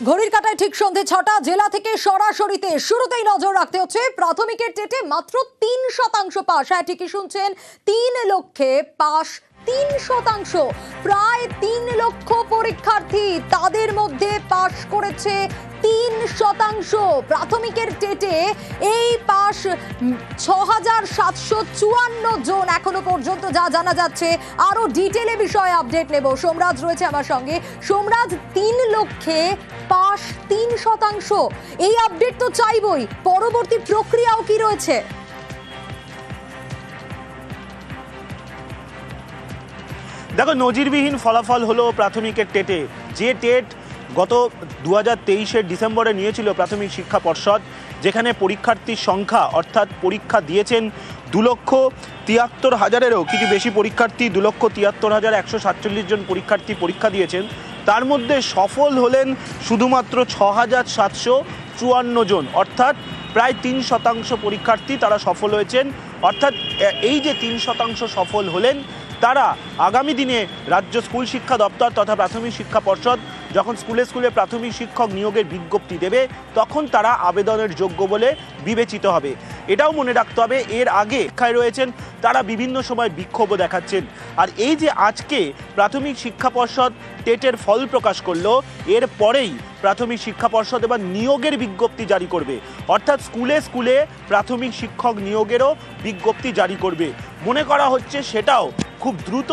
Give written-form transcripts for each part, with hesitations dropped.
ঘড়ির কাঁটায় ঠিক সন্ধে ৬টা। জেলা থেকে সরাসরিতে শুরুতেই নজর রাখতে হচ্ছে প্রাথমিকের টেটে মাত্র ৩% পাস। হ্যাঁ, ঠিকই শুনছেন, ৩ লক্ষে পাস ৩%। প্রায় ৩ লক্ষ পরীক্ষার্থী, তাদের মধ্যে পাস করেছে ৩%। প্রাথমিকের টেটে এই পাস ৬,৭৫৪ জন এখনো পর্যন্ত, যা জানা যাচ্ছে। আরো ডিটেলে বিষয়ে আপডেট নেব। সোমরাজ রয়েছে আমার সঙ্গে। সোমরাজ, ৩ লক্ষে পাস ৩%, এই আপডেট তো চাইবই, পরবর্তী প্রক্রিয়াও কি রয়েছে? দেখো, নজিরবিহীন ফলাফল হলো প্রাথমিকের টেটে। যে টেট গত 2023 ডিসেম্বরে নিয়েছিল প্রাথমিক শিক্ষা পর্ষদ, যেখানে পরীক্ষার্থীর সংখ্যা অর্থাৎ পরীক্ষা দিয়েছেন 2,73,000-এরও কিছু বেশি পরীক্ষার্থী, 2,73,147 জন পরীক্ষার্থী পরীক্ষা দিয়েছেন। তার মধ্যে সফল হলেন শুধুমাত্র 6,754 জন, অর্থাৎ প্রায় 3% পরীক্ষার্থী তারা সফল হয়েছেন। অর্থাৎ এই যে 3% সফল হলেন, তারা আগামী দিনে রাজ্য স্কুল শিক্ষা দপ্তর তথা প্রাথমিক শিক্ষা পর্ষদ যখন স্কুলে স্কুলে প্রাথমিক শিক্ষক নিয়োগের বিজ্ঞপ্তি দেবে, তখন তারা আবেদনের যোগ্য বলে বিবেচিত হবে। এটাও মনে রাখতে হবে, এর আগে শিক্ষায় রয়েছেন তারা বিভিন্ন সময় বিক্ষোভও দেখাচ্ছেন। আর এই যে আজকে প্রাথমিক শিক্ষা পর্ষদ টেটের ফল প্রকাশ করলো, এর পরেই প্রাথমিক শিক্ষা পর্ষদ এবার নিয়োগের বিজ্ঞপ্তি জারি করবে, অর্থাৎ স্কুলে স্কুলে প্রাথমিক শিক্ষক নিয়োগেরও বিজ্ঞপ্তি জারি করবে। মনে করা হচ্ছে সেটাও খুব দ্রুত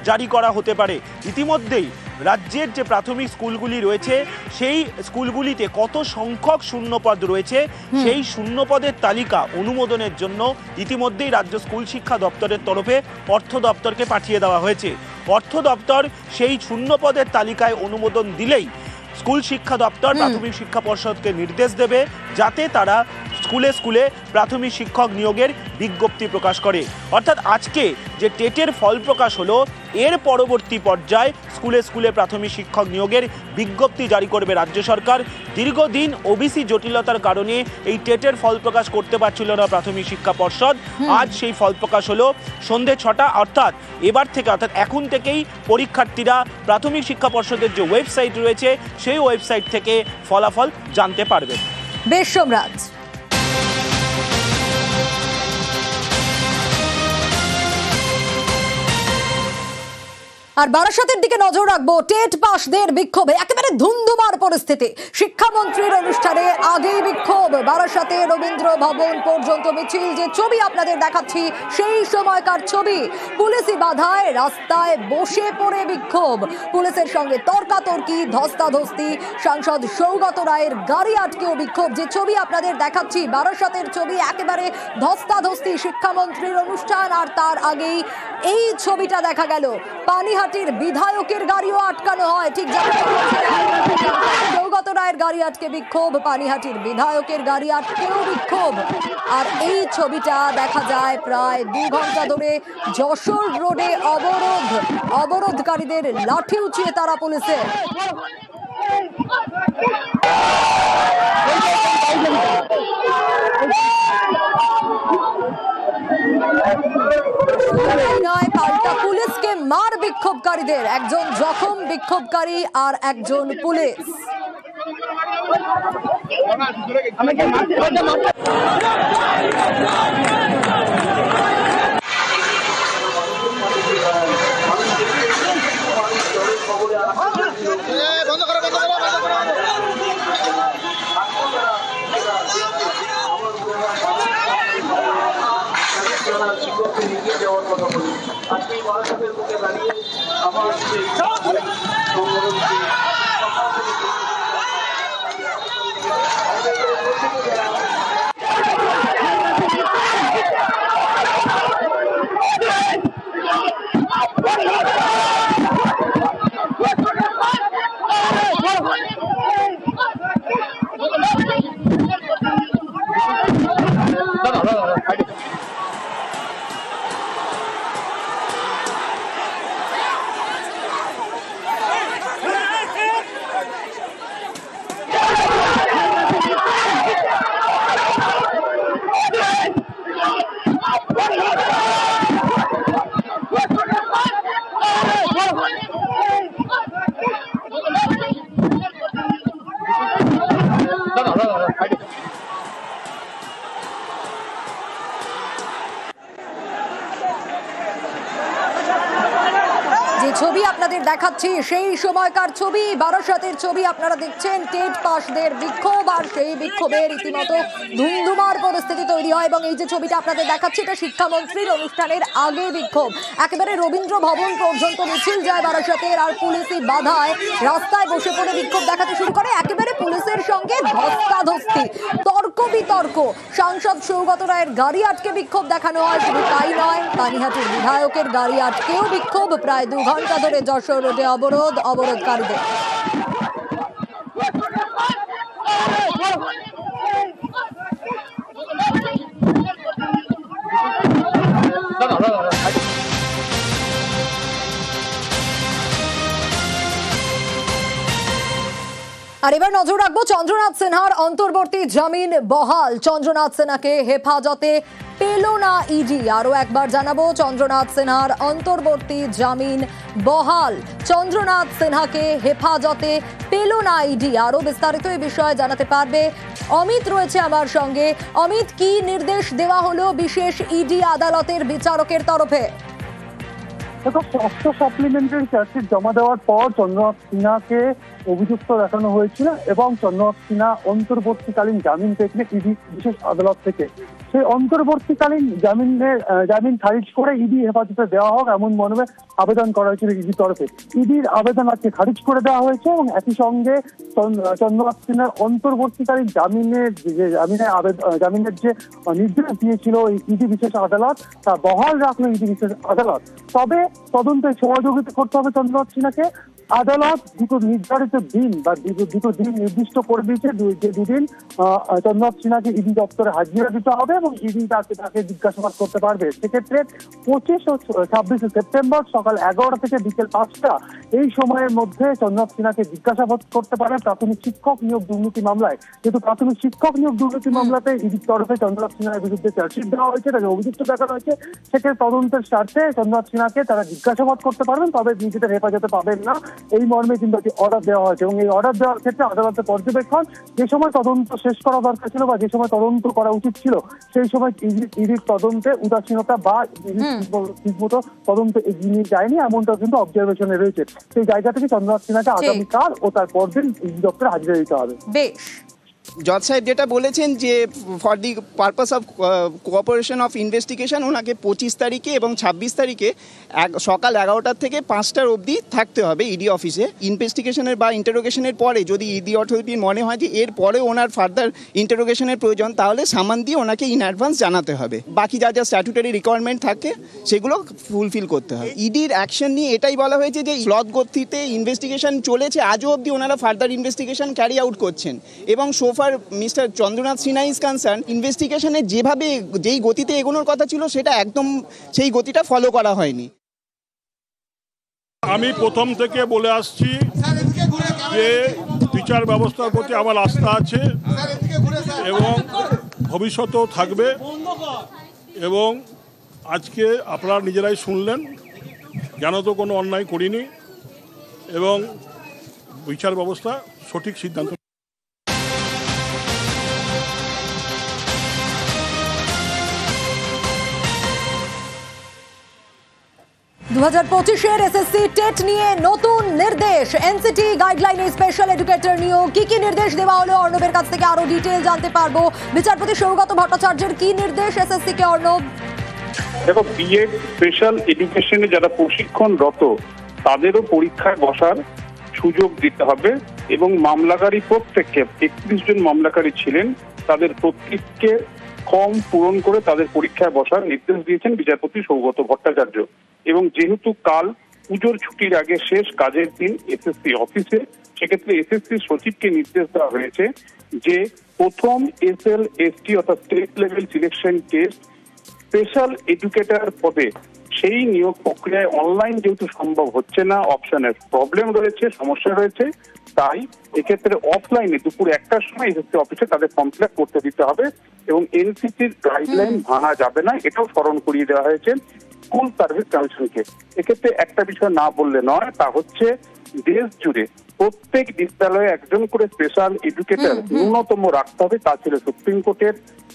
জারি করা হতে পারে। ইতিমধ্যেই রাজ্যের যে প্রাথমিক স্কুলগুলি রয়েছে, সেই স্কুলগুলিতে কত সংখ্যক শূন্যপদ রয়েছে, সেই শূন্যপদের তালিকা অনুমোদনের জন্য ইতিমধ্যেই রাজ্য স্কুল শিক্ষা দপ্তরের তরফে অর্থ দপ্তরকে পাঠিয়ে দেওয়া হয়েছে। অর্থ দপ্তর সেই শূন্যপদের তালিকায় অনুমোদন দিলেই স্কুল শিক্ষা দপ্তর প্রাথমিক শিক্ষা পর্ষদকে নির্দেশ দেবে যাতে তারা স্কুলে স্কুলে প্রাথমিক শিক্ষক নিয়োগের বিজ্ঞপ্তি প্রকাশ করে। অর্থাৎ আজকে যে টেটের ফল প্রকাশ হলো, এর পরবর্তী পর্যায়ে স্কুলে স্কুলে প্রাথমিক শিক্ষক নিয়োগের বিজ্ঞপ্তি জারি করবে রাজ্য সরকার। দীর্ঘদিন ওবিসি জটিলতার কারণে এই টেটের ফল প্রকাশ করতে পারছিল না প্রাথমিক শিক্ষা পর্ষদ। আজ সেই ফল প্রকাশ হলো সন্ধে 6টা। অর্থাৎ এবার থেকে, অর্থাৎ এখন থেকেই পরীক্ষার্থীরা প্রাথমিক শিক্ষা পর্ষদের যে ওয়েবসাইট রয়েছে, সেই ওয়েবসাইট থেকে ফলাফল জানতে পারবে। বেশ সোমরাজ। আর বারাসাতের দিকে নজর রাখবো। টেট পাসদের বিক্ষোভে একেবারে ধুন্ধুমার পরিস্থিতি। শিক্ষামন্ত্রীর অনুষ্ঠানে আগেই বিক্ষোভ। বারাসাতে রবীন্দ্র ভবন পর্যন্ত মিছিল, যে ছবি আপনাদের দেখাচ্ছি সেই সময়কার ছবি। পুলিশি বাধায় রাস্তায় বসে পড়ে বিক্ষোভ, পুলিশের সঙ্গে তর্কাতর্কি, ধস্তাধস্তি, সাংসদ সৌগত রায়ের গাড়ি আটকেও বিক্ষোভ। যে ছবি আপনাদের দেখাচ্ছি বারাসাতের ছবি, একেবারে ধস্তাধস্তি। শিক্ষামন্ত্রীর অনুষ্ঠান আর তার আগেই এই ছবিটা দেখা গেল। পানিহাটির বিধায়কের গাড়িও আটকানো হয়। ঠিক সৌগত রায়ের গাড়ি আটকে বিক্ষোভ, পানিহাটির বিধায়কের গাড়ি আটকেও বিক্ষোভ। আর এই ছবিটা দেখা যায় প্রায় 2 ঘন্টা ধরে যশোর রোডে অবরোধকারীদের লাঠি উঁচিয়ে তারা পুলিশের। পাল্টা পুলিশকে মার বিক্ষোভকারীদের, একজন জখম বিক্ষোভকারী আর একজন পুলিশ। শিক্ষককে নিয়ে যাওয়ার কথা বলি। আজকে এই বারাসাতের বুকে দাঁড়িয়ে আমার দেখাচ্ছি সেই সময়কার ছবি, বারাসাতের ছবি আপনারা দেখছেন। টেট পাশদের বিক্ষোভ, আর সেই বিক্ষোভে রীতিমতো ধুমধুমার পরিস্থিতি তৈরি হয়। এবং এই যে ছবিটা আপনাদের দেখাচ্ছি, এটা শিক্ষামন্ত্রীর অনুষ্ঠানের আগে বিক্ষোভ। একেবারে রবীন্দ্র ভবন পর্যন্ত মিছিল যায় বারাসাতের, আর পুলিশি বাধায় রাস্তায় বসে পড়ে বিক্ষোভ দেখাতে শুরু করে। একেবারে পুলিশের সঙ্গে ধস্তাধস্তি, তর্ক বিতর্ক। সাংসদ সৌগত রায়ের গাড়ি আটকে বিক্ষোভ দেখানো হয়। শুধু তাই নয়, পানিহাটির বিধায়কের গাড়ি আটকেও বিক্ষোভ। প্রায় 2 ঘন্টা ধরে যশোর রোডে অবরোধকারীদের। আর এবার নজর রাখবো চন্দ্রনাথ সিনহার অন্তর্বর্তী জামিন বহাল। চন্দ্রনাথ সিনহাকে হেফাজতে পেল না ইডি। আরো একবার জানাবো, চন্দ্রনাথ সিনহার অন্তর্বর্তী জামিন বহাল। চন্দ্রনাথ সিনহাকে হেফাজতে পেল না ইডি। আরো বিস্তারিত এই বিষয়ে জানাতে পারবে অমিত রয়েছে আমার সঙ্গে। অমিত, কি নির্দেশ দেওয়া হলো বিশেষ ইডি আদালতের বিচারকের তরফে? দেখো, 6ষ্ঠ সাপ্লিমেন্টারি চার্জশিট জমা দেওয়ার পর চন্দ্রনাথ সিনহাকে অভিযুক্ত দেখানো হয়েছিল এবং চন্দ্রনাথ সিনহা অন্তর্বর্তীকালীন জামিন পেয়েছিলেন ইডি বিশেষ আদালত থেকে। সেই অন্তর্বর্তীকালীন জামিন খারিজ করে ইডি হেফাজতে দেওয়া হোক এমন মর্মে আবেদন করা হয়েছিল ইডির তরফে। ইডির আবেদন আজকে খারিজ করে দেওয়া হয়েছে এবং একই সঙ্গে চন্দ্রনাথ সিনহার অন্তর্বর্তীকালীন জামিনের যে নির্দেশ দিয়েছিল ইডি বিশেষ আদালত, তা বহাল রাখলো ইডি বিশেষ আদালত। তবে তদন্তে সহযোগিতা করতে হবে চন্দ্রনাথ সিনহাকে। আদালত দুটো নির্ধারিত দিন বা দুটো দিন নির্দিষ্ট করে দিয়েছে, যে দুদিন চন্দ্রনাথ সিনহাকে ইডি দপ্তরে হাজিরা দিতে হবে এবং ইডি তাকে জিজ্ঞাসাবাদ করতে পারবে। সেক্ষেত্রে 25 ও 26 সেপ্টেম্বর সকাল 11টা থেকে বিকেল 5টা এই সময়ের মধ্যে চন্দ্রনাথ সিনহাকে জিজ্ঞাসাবাদ করতে পারে প্রাথমিক শিক্ষক নিয়োগ দুর্নীতি মামলায়। যেহেতু প্রাথমিক শিক্ষক নিয়োগ দুর্নীতি মামলাতে ইডির তরফে চন্দ্রনাথ সিনহার বিরুদ্ধে চার্জশিট দেওয়া হয়েছে, তাকে অভিযুক্ত দেখানো হয়েছে। সেক্ষেত্রে তদন্তের স্বার্থে চন্দ্রনাথ সিনহাকে তারা জিজ্ঞাসাবাদ করতে পারবেন, তবে নিজেদের হেফাজতে পাবেন না, এই মর্মে কিন্তু একটি অর্ডার দেওয়া হয়েছে। এবং এই অর্ডার দেওয়ার ক্ষেত্রে আদালতের পর্যবেক্ষণ, যে সময় তদন্ত শেষ করা দরকার ছিল বা যে সময় তদন্ত করা উচিত ছিল সেই সময় ইডির তদন্তে উদাসীনতা বা ঠিকমতো তদন্ত এগিয়ে নিয়ে যায়নি, এমনটা কিন্তু অবজারভেশনে রয়েছে। সেই জায়গা থেকে চন্দ্রনাথ সিনহাকে আগামীকাল ও তার পরদিন ইডি দপ্তরে হাজিরা দিতে হবে। বেশ, জজ সাহেব যেটা বলেছেন যে for the purpose of cooperation of investigation ওনাকে 25 তারিখে এবং 26 তারিখে সকাল 11টার থেকে 5টার অবধি থাকতে হবে ইডি অফিসে। ইনভেস্টিগেশনের বা ইন্টারোগেশনের পরে যদি ইডি অথরিটির মনে হয় যে এর পরে ওনার ফার্দার ইন্টারোগেশনের প্রয়োজন, তাহলে সামান দিয়ে ওনাকে ইন অ্যাডভান্স জানাতে হবে। বাকি যা যা স্ট্যাটুটারি রিকোয়ারমেন্ট থাকে সেগুলো ফুলফিল করতে হবে। ইডির অ্যাকশন নিয়ে এটাই বলা হয়েছে যে স্লথ গতিতে ইনভেস্টিগেশন চলেছে, আজও অবধি ওনারা ফার্দার ইনভেস্টিগেশন ক্যারি আউট করছেন এবং so far mister Chandranath Sinha is concern ইনভেস্টিগেশনে যেই গতিতে এগোনোর কথা ছিল সেটা একদম সেই গতিটা ফলো করা হয়নি। আমি প্রথম থেকে বলে আসছি যে বিচার ব্যবস্থার প্রতি আমার আস্থা আছে এবং ভবিষ্যতেও থাকবে। এবং আজকে আপনারা নিজেরাই শুনলেন, কেন তো কোনো অন্যায় করিনি এবং বিচার ব্যবস্থা সঠিক সিদ্ধান্ত। 2025-এর এসএসসি টেট নিয়ে নতুন নির্দেশ। এনসিটি গাইডলাইনে স্পেশাল এডুকেটর নিয়োগ। কি নির্দেশ দেওয়া হলো অর্ণবের কাছ থেকে আরো ডিটেইল জানতে পারবো। বিচারপতি সৌগত ভট্টাচার্যের কি নির্দেশ এসএসসি কে? অর্ণব, দেখো, বিএড স্পেশাল এডুকেশনে যারা প্রশিক্ষণরত তাদেরও পরীক্ষায় বসার সুযোগ দিতে হবে এবং মামলাকারী প্রত্যেককে 31 জন মামলাকারী ছিলেন, তাদের প্রত্যেককে ফর্ম পূরণ করে তাদের পরীক্ষায় বসার নির্দেশ দিয়েছেন বিচারপতি সৌগত ভট্টাচার্য। এবং যেহেতু কাল পুজোর ছুটির আগে শেষ কাজের দিন এসএসসি অফিসে, সেক্ষেত্রে এসএসসি সচিবকে নির্দেশ দেওয়া হয়েছে যে প্রথম SLST অর্থাৎ state level selection test special educator পদে সেই নিয়োগ প্রক্রিয়ায় অনলাইন যেহেতু সম্ভব হচ্ছে না, অপশনের প্রবলেম রয়েছে, সমস্যা রয়েছে, তাই এক্ষেত্রে অফলাইনে দুপুর 1টার সময় এসএসসি অফিসে তাদের ফর্ম ফিল আপ করতে দিতে হবে এবং এনসিটির গাইডলাইন ভাঙা যাবে না, এটাও স্মরণ করিয়ে দেওয়া হয়েছে স্কুল সার্ভিস কমিশনকে। এক্ষেত্রে একটা বিষয় না বললে নয়, তা হচ্ছে দেশ জুড়ে প্রত্যেক বিদ্যালয়ে একজন করে স্পেশাল এডুকেটর ন্যূনতম রাখতে হবে, তা ছিল সুপ্রিম কোর্টের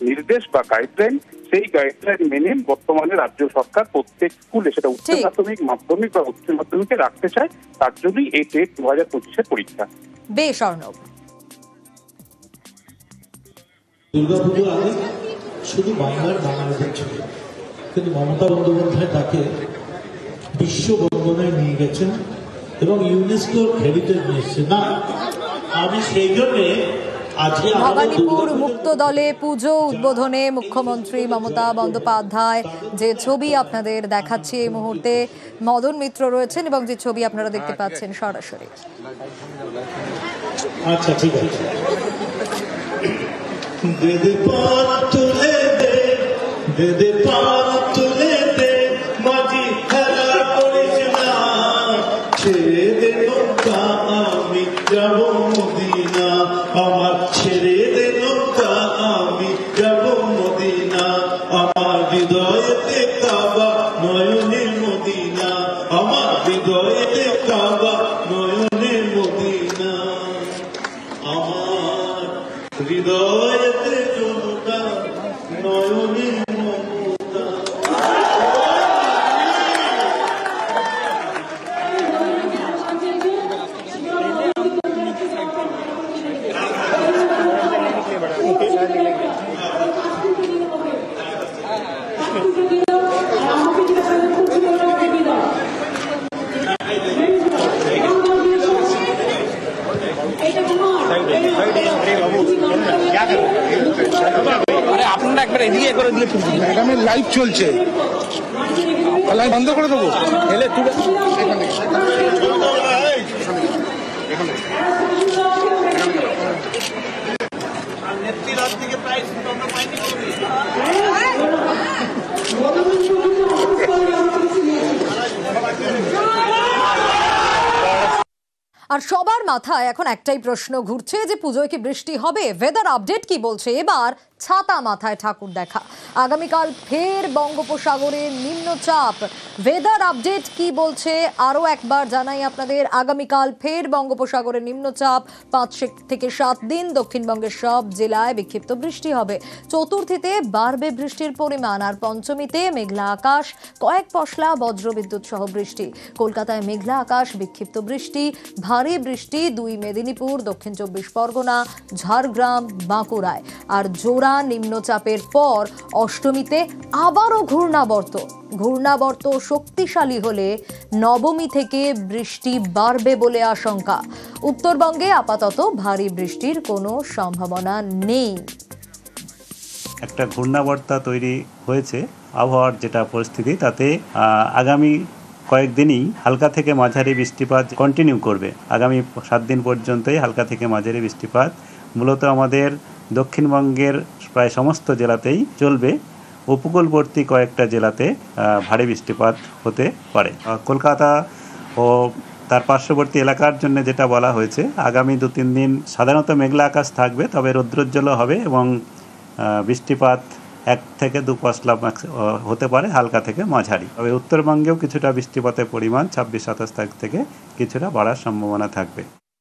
নির্দেশ বা গাইডলাইন। সেই গাইডলাইন মেনে বর্তমানে রাজ্য সরকার প্রত্যেক স্কুলে, সেটা উচ্চ প্রাথমিক, মাধ্যমিক বা উচ্চ মাধ্যমিকে রাখতে চায়। তার জন্যই এই টেট 2025-এর পরীক্ষা। বেশ অর্ণব। দুর্গাপুজো আগে শুধু বাংলার বাঙালিদের ছিল, কিন্তু মমতা বন্দ্যোপাধ্যায় তাকে বিশ্ব বন্দনায় নিয়ে গেছেন এবং ইউনেস্কোর হেরিটেজ নিয়েছে। না, আমি সেই জন্যে আজকে ভবানীপুর মুক্ত দলে পুজো উদ্বোধনে মুখ্যমন্ত্রী মমতা বন্দ্যোপাধ্যায় যে ছবি আপনাদের দেখাচ্ছি এই মুহূর্তে, মদন মিত্র রয়েছেন এবং যে ছবি আপনারা দেখতে পাচ্ছেন সরাসরি। আচ্ছা, ঠিক আছে। দে দে পান তুলে দে, দে দে পান তুলে দে, মাঝি খেলা করিস না, ছেড়ে দে নৌকা আমি যাব মদিনা, আমার ছেড়ে দে নৌকা আমি যাব মদিনা, আমার হৃদয়েতে কাবা নয়নের মদিনা, আমার হৃদয়েতে কাবা নয়নের মদিনা, আমার হৃদয়েতে জনতা নয়নের মমতা। আপনারা একবার এদিকে করে দিলে ম্যাডামের লাইভ চলছে, লাইভ বন্ধ করে দেবো। এলে তুলে আর সবার মাথায় এখন একটাই প্রশ্ন ঘুরছে যে পুজোয় কি বৃষ্টি হবে? ওয়েদার আপডেট কি বলছে? এবার ছাতা মাথায় ঠাকুর দেখা। আগামীকাল ফের বঙ্গোপসাগরে নিম্নচাপ। ওয়েদার আপডেট কি বলছে আরও একবার জানাই আপনাদের। আগামীকাল ফের বঙ্গোপসাগরে নিম্নচাপ, 5 থেকে 7 দিন দক্ষিণবঙ্গের সব জেলায় বিক্ষিপ্ত বৃষ্টি হবে। চতুর্থীতে বাড়বে বৃষ্টির পরিমাণ, আর পঞ্চমীতে মেঘলা আকাশ, কয়েক পশলা বজ্রবিদ্যুৎ সহ বৃষ্টি। কলকাতায় মেঘলা আকাশ, বিক্ষিপ্ত বৃষ্টি, ভারী বৃষ্টি 2 মেদিনীপুর, দক্ষিণ 24 পরগনা, ঝাড়গ্রাম, বাঁকুড়ায়। আর জোড়া নিম্নচাপের পর অষ্টমীতে আবারও ঘূর্ণাবর্ত শক্তিশালী হলে নবমী থেকে বৃষ্টি বাড়বে বলে আশঙ্কা। উত্তরবঙ্গে আপাতত ভারী বৃষ্টির কোনো সম্ভাবনা নেই। একটা ঘূর্ণাবর্তা তৈরি হয়েছে আবহাওয়ার যেটা পরিস্থিতি, তাতে আগামী কয়েকদিনই হালকা থেকে মাঝারি বৃষ্টিপাত কন্টিনিউ করবে। আগামী 7 দিন পর্যন্তই হালকা থেকে মাঝারি বৃষ্টিপাত মূলত আমাদের দক্ষিণবঙ্গের প্রায় সমস্ত জেলাতেই চলবে। উপকূলবর্তী কয়েকটা জেলাতে ভারী বৃষ্টিপাত হতে পারে। কলকাতা ও তার পার্শ্ববর্তী এলাকার জন্য যেটা বলা হয়েছে, আগামী 2-3 দিন সাধারণত মেঘলা আকাশ থাকবে, তবে রৌদ্রোজ্জ্বল হবে এবং বৃষ্টিপাত 1 থেকে 2 পশলা হতে পারে, হালকা থেকে মাঝারি। তবে উত্তরবঙ্গেও কিছুটা বৃষ্টিপাতের পরিমাণ 26-27 তারিখ থেকে কিছুটা বাড়ার সম্ভাবনা থাকবে।